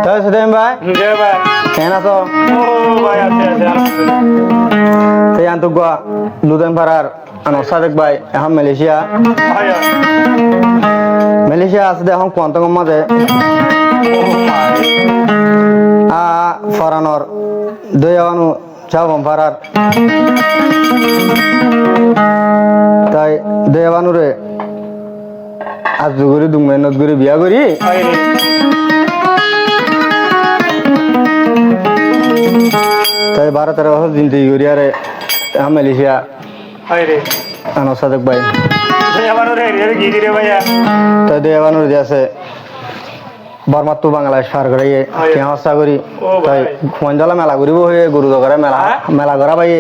সুদেম ভাই জি ভাই কেন আছো? ও ভাই আছে সেই আন্তগুয়া লুদেন পাড়ার আনোয়ার সাদেক ভাই এখন মালয়েশিয়া ভাই মালয়েশিয়া আছে এখন কোয়ান্তং মাঝে ফরানোর দুই আনো চাবম পাড়ার তাই দুই আনুরে আজ দুগুরি দুমেনত গুরি বিয়া করি তাই 12-13 বছর জিন্দগি করি আরে মালয়েশিয়া আনোয়ার সাদেক ভাই তাই দুই আনুর যে আছে বর্মার তো বাংলাদেশ পার করে হস্তা করি তাই মঞ্জালা মেলা করিব হয়ে গরু দগরে মেলা মেলা করা পাইয়ে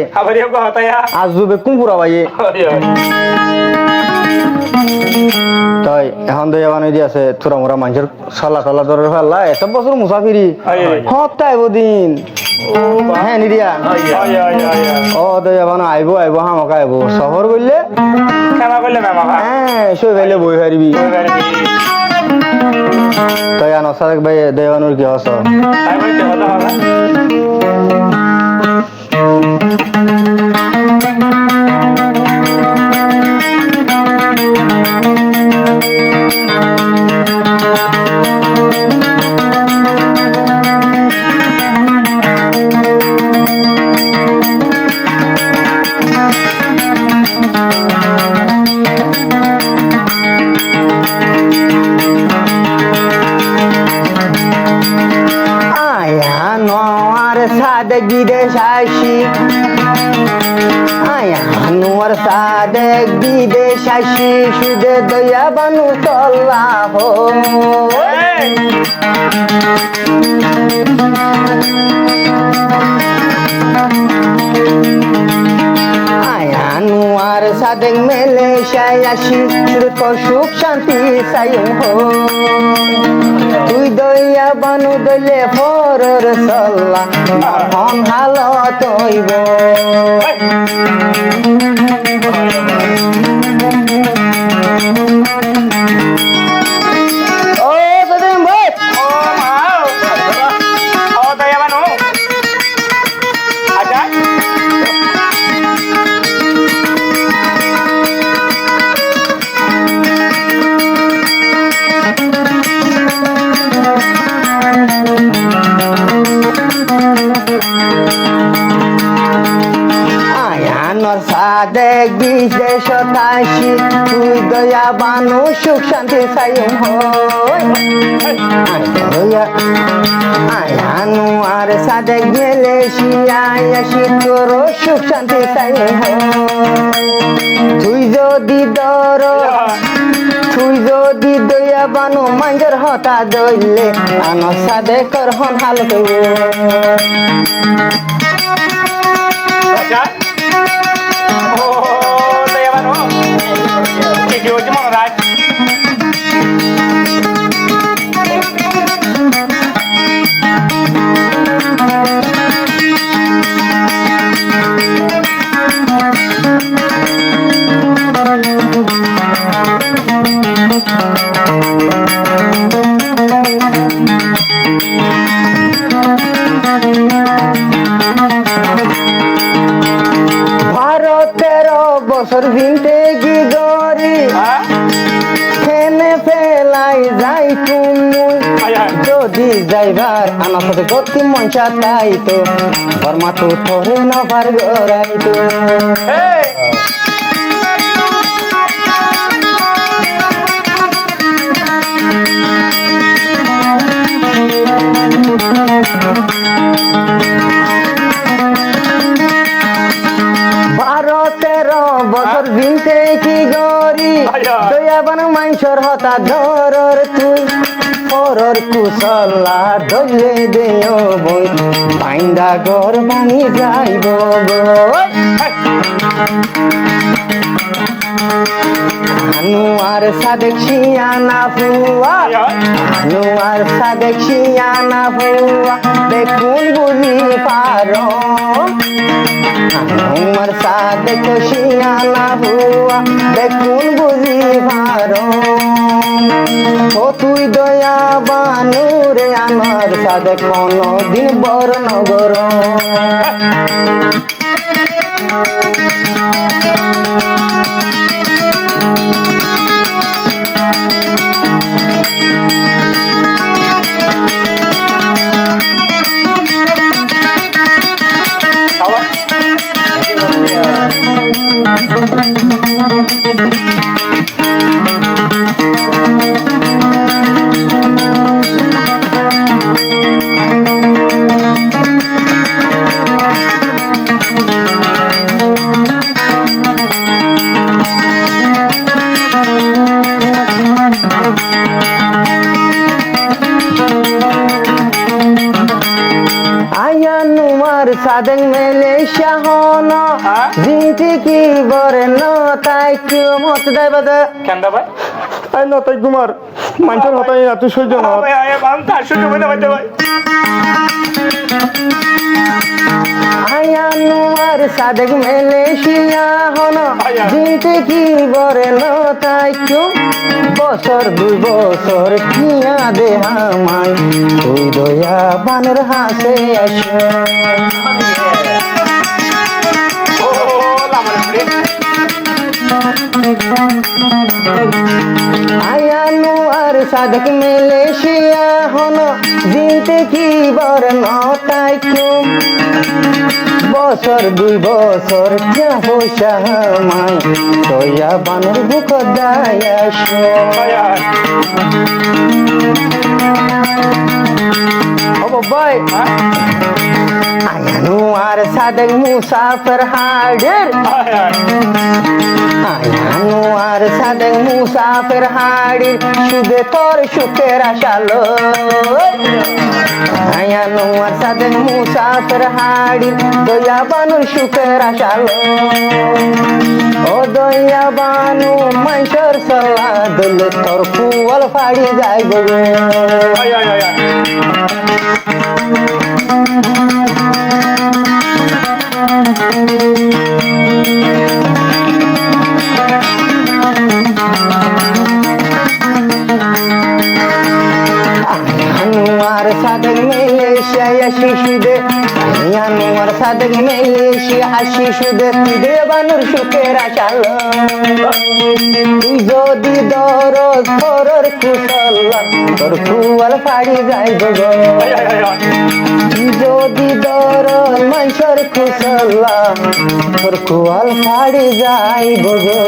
আজ জুবে কুমপুরা পাইয়ে তাই এখন দুই বানি দিয়ে আছে থোড়া মোড়া মানুষের সল্লা টল্লা ধরে ফেললা এত বছর মুসাফিরি সপ্তাহ দিন হ্যাঁ নিদিয়া ও দুই বানো আইব আইব হামকা আইব শহর বললে হ্যাঁ সই ফেলে বই হারিবি তাই আনোয়ার সাদেক ভাই দেওয়ানুর কি হস সাদেক বিদেশ আসি আনোয়ার সাদেক বিদেশ আসি সুদে দয়া বানু তল্লা হো আনোয়ার সাদেক মালয়েশিয়ায় আসি সুখ শান্তি সায়ম হো তুই দয়া বানু দলে ফরর সল্লা মন হালত হইব ও সদেম ভাই সাদেক বিদেশ আসি তুই দয়া বানু সুখ শান্তি সায়ম আনোয়ার সাদেক মালয়েশিয়ায় আসি তোর সুখ শান্তি সায়ম তুই যদি দয়া বানু মাঞ্জর হতা দইলে আনোয়ার সাদেকর হন হাল বছর ভিন্তেগি গরি ফেনে ফেলাই যাই তুমি যদি যাইবার আমার সাথে গতি মঞ্চা তাই তো বর্মা তো থরে নবার গড়াই তো বছর দিনতে কি গরি দয়া বান মাইসর হতা ধরর তুই পরর কুশলা ধরলে দেও বই বাইন্দা ঘর ভাঙি যাইব আনোয়ার সাদেক শিয়ানা ফুয়া আনোয়ার সাদেক শিয়ানা ফুয়া দেখুন বুঝি পারো আনোয়ার সাদেক শিয়ানা ফুয়া দেখুন বুঝি পারো ও তুই দয়া বানুরে আমার সাথে কোনো দিন বরণ গরম আয়ানুমার সাদেং মেলেশিয়া হন জিনটি কি বরে ন তাই কিউ মত দেয় বাদে কেন্দা ভাই আই ন তাই কুমার মানুষের হতাই না তুই সহ্য না ভাই আয় বাম তার সহ্য করতে পারতে ভাই আয়ানুমার সাদেং মেলেশিয়া হন জিনটি কি বরে ন তাই কিউ বছর 2 বছর কিয়া দে হামাই তুই দয়া বানের হাসে আসে ও লামার ফ্রেন্ড আয়ানু আর সাদেক মেলেশিয়া হন জিনতে কি বর নটাই কুম বছর 2 বছর যা পয়সা মাই দয়া বানের বুক দায়াস ও বাবাই আয়ানু আর সাদেক মুসাফির হাড়ের আয়ানু আর সাদেক মুসাফির হাড়ির সুদে তোর সুখের আশালো আয়ানু আর সাদেক মুসাফির হাড়ির দয়া বানুর সুখের আশালো ও দয়া বানু মাইসর সলা দলে তোর ফুয়াল ফাড়ি যাইব রে আনোয়ার সাদেক মেলেশিয়া শিশুদে আনোয়ার সাদেক মেলেশিয়া শিশুদে দে বানুর সুখের আশাল তুই যদি দরজ তোর কুশল তোর ফুয়াল ফাড়ি যাইব গো তুই যদি দরজ মাইসর কুশল তোর ফুয়াল ফাড়ি যাইব গো